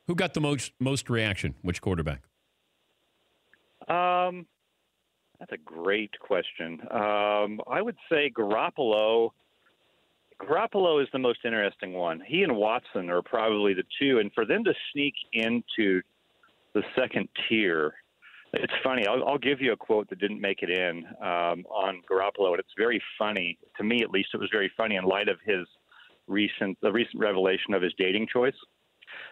Who got the most reaction? Which quarterback? That's a great question. I would say Garoppolo. Garoppolo is the most interesting one. He and Watson are probably the two, and for them to sneak into the second tier, it's funny. I'll give you a quote that didn't make it in on Garoppolo, and it's very funny. To me, at least, it was very funny in light of the recent revelation of his dating choice.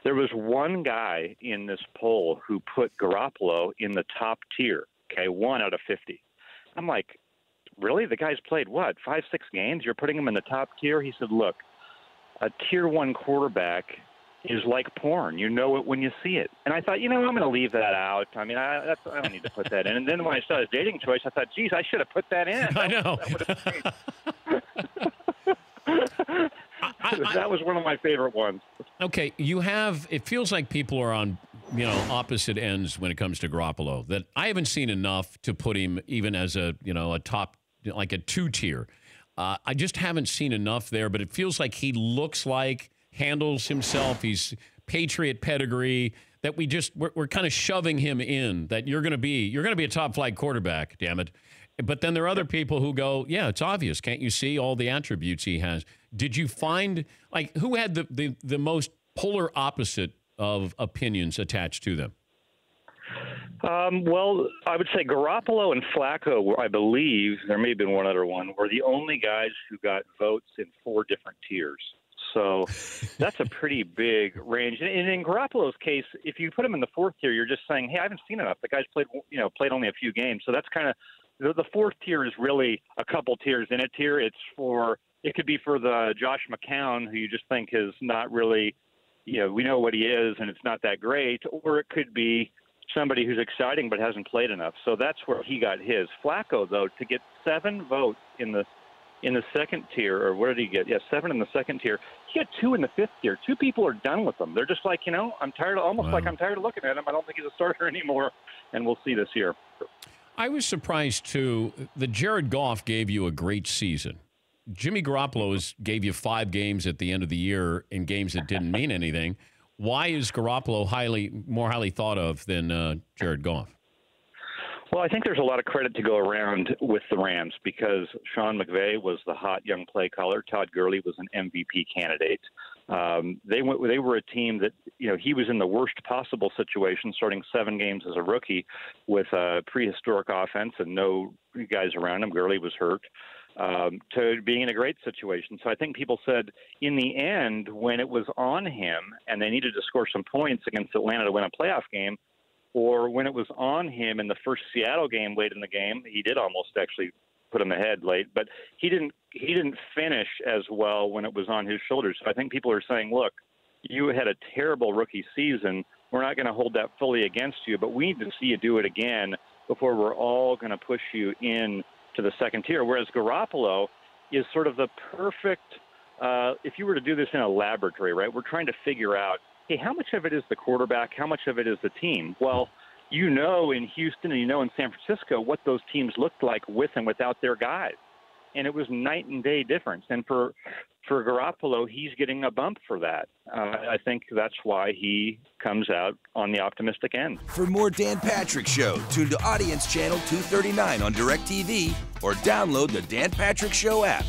There was one guy in this poll who put Garoppolo in the top tier, 1 out of 50. I'm like, really? The guy's played, 5, 6 games? You're putting him in the top tier? He said, look, a tier 1 quarterback is like porn. You know it when you see it. And I thought, I'm going to leave that out. I mean, I don't need to put that in. And then when I saw his dating choice, I thought, geez, I should have put that in. I know. That was one of my favorite ones. Okay, it feels like people are on, opposite ends when it comes to Garoppolo, that I haven't seen enough to put him even as a top, like a 2 tier. I just haven't seen enough there, but it feels like he handles himself. He's Patriot pedigree, that we're kind of shoving him in, that you're going to be a top flight quarterback, damn it. But then there are other people who go, yeah, it's obvious. Can't you see all the attributes he has? Did you find, who had the most polar opposite of opinions attached to them? Well, I would say Garoppolo and Flacco, I believe, there may have been one other one, were the only guys who got votes in 4 different tiers. So that's a pretty big range. And in Garoppolo's case, if you put him in the 4th tier, you're just saying, hey, I haven't seen enough. The guy's played only a few games. So that's kind of the 4th tier is really a couple tiers in a tier. It could be for the Josh McCown, who you just think is not really, we know what he is and it's not that great, or it could be somebody who's exciting but hasn't played enough. So that's where he got his. Flacco, though, to get 7 votes in the 2nd tier, or what did he get? Yeah, 7 in the 2nd tier. He got 2 in the 5th tier. 2 people are done with him. They're just like, I'm tired of I'm tired of looking at him. I don't think he's a starter anymore, and we'll see this year. I was surprised, too, that Jared Goff gave you a great season. Jimmy Garoppolo gave you 5 games at the end of the year in games that didn't mean anything. Why is Garoppolo more highly thought of than Jared Goff? Well, I think there's a lot of credit to go around with the Rams because Sean McVay was the hot young play caller. Todd Gurley was an MVP candidate. They were a team that, he was in the worst possible situation, starting 7 games as a rookie with a prehistoric offense and no guys around him. Gurley was hurt. To being in a great situation. So I think people said in the end, when it was on him and they needed to score some points against Atlanta to win a playoff game, or when it was on him in the first Seattle game late in the game, he did almost actually put him ahead late, but he didn't finish as well when it was on his shoulders. So I think people are saying, look, you had a terrible rookie season. We're not going to hold that fully against you, but we need to see you do it again before we're all going to push you in to the 2nd tier, whereas Garoppolo is sort of the perfect, if you were to do this in a laboratory, right, we're trying to figure out, hey, how much of it is the quarterback, how much of it is the team? Well, in Houston and in San Francisco what those teams looked like with and without their guys. And it was night and day difference. And for Garoppolo, he's getting a bump for that. I think that's why he comes out on the optimistic end. For more Dan Patrick Show, tune to Audience Channel 239 on DirecTV or download the Dan Patrick Show app.